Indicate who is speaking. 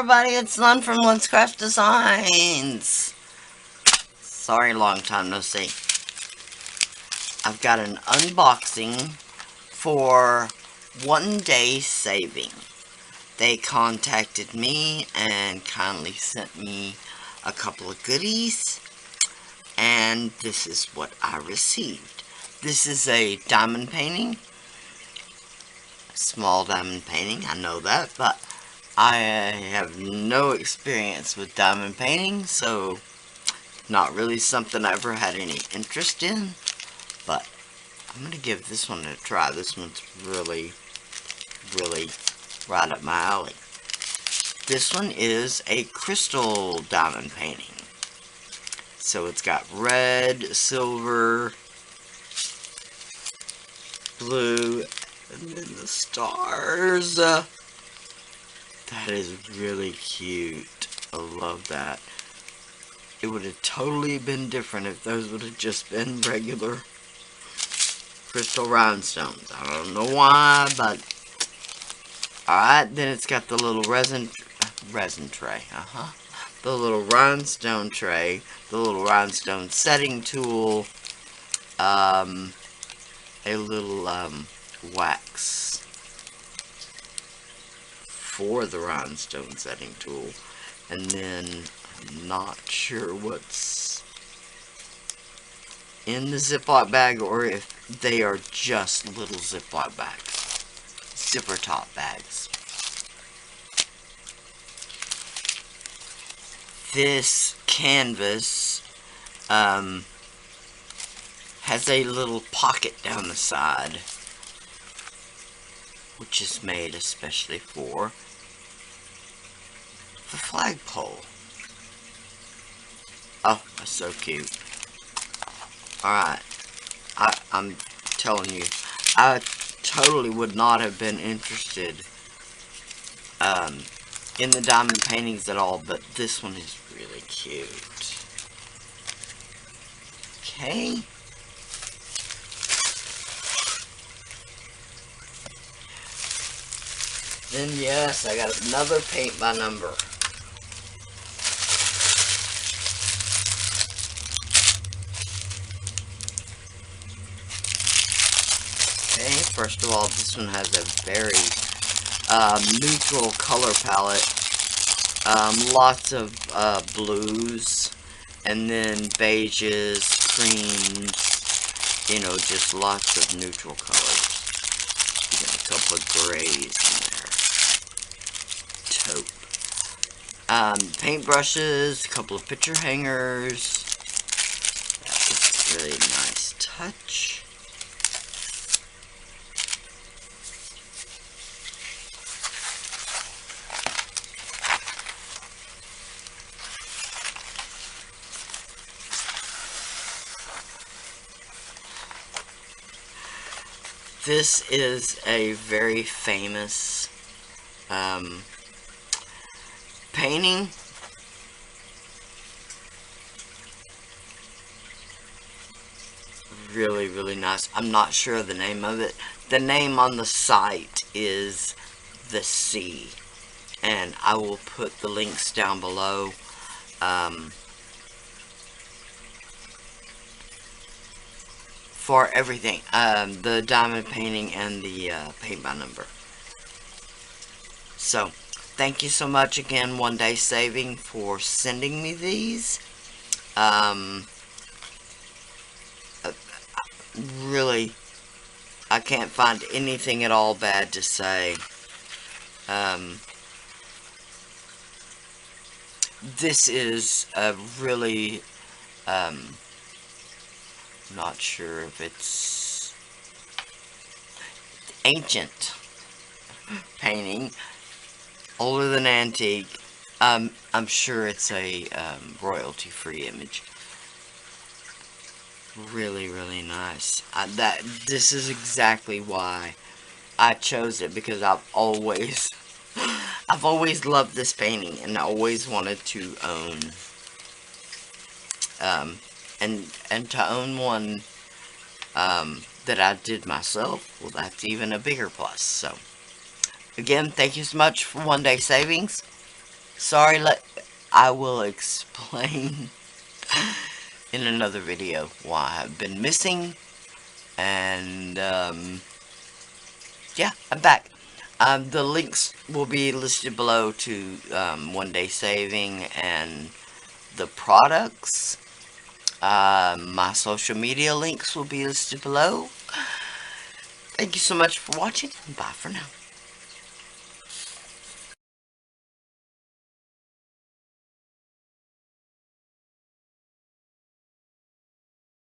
Speaker 1: everybody, it's Lyn from Lyn's Craft Designs. Sorry, long time no see. I've got an unboxing for Onedaysaving. They contacted me and kindly sent me a couple of goodies, and this is what I received. This is a diamond painting. A small diamond painting, I know that, but I have no experience with diamond painting, so not really something I ever had any interest in, but I'm going to give this one a try. This one's really right up my alley. This one is a crystal diamond painting. So it's got red, silver, blue, and then the stars. That is really cute. I love that. It would have totally been different if those would have just been regular crystal rhinestones. I don't know why, but alright, then it's got the little resin tray. The little rhinestone tray, the little rhinestone setting tool, a little wax for the rhinestone setting tool, and then I'm not sure what's in the Ziploc bag or if they are just little Ziploc bags, zipper top bags. This canvas has a little pocket down the side, which is made especially for the flagpole. Oh, that's so cute. Alright, I'm telling you, I totally would not have been interested in the diamond paintings at all, but this one is really cute. Okay. Then yes, I got another paint by number. Okay, first of all, this one has a very neutral color palette. Lots of blues, and then beiges, creams, you know, just lots of neutral colors. Got a couple of grays in there. Taupe. Paint brushes, a couple of picture hangers. That's a really nice touch. This is a very famous painting. Really nice. I'm not sure of the name of it. The name on the site is The Sea, and I will put the links down below. For everything, the diamond painting and the paint by number. So, thank you so much again, Onedaysaving, for sending me these. Really, I can't find anything at all bad to say. This is a really, not sure if it's ancient painting, older than antique. I'm sure it's a royalty-free image. Really nice. This is exactly why I chose it, because I've always loved this painting and I always wanted to own and to own one that I did myself. Well, that's even a bigger plus. So again, thank you so much for Onedaysaving. Sorry, I will explain in another video why I've been missing. And yeah, I'm back. The links will be listed below to One Day Saving and the products. My social media links will be listed below. Thank you so much for watching. Bye for now.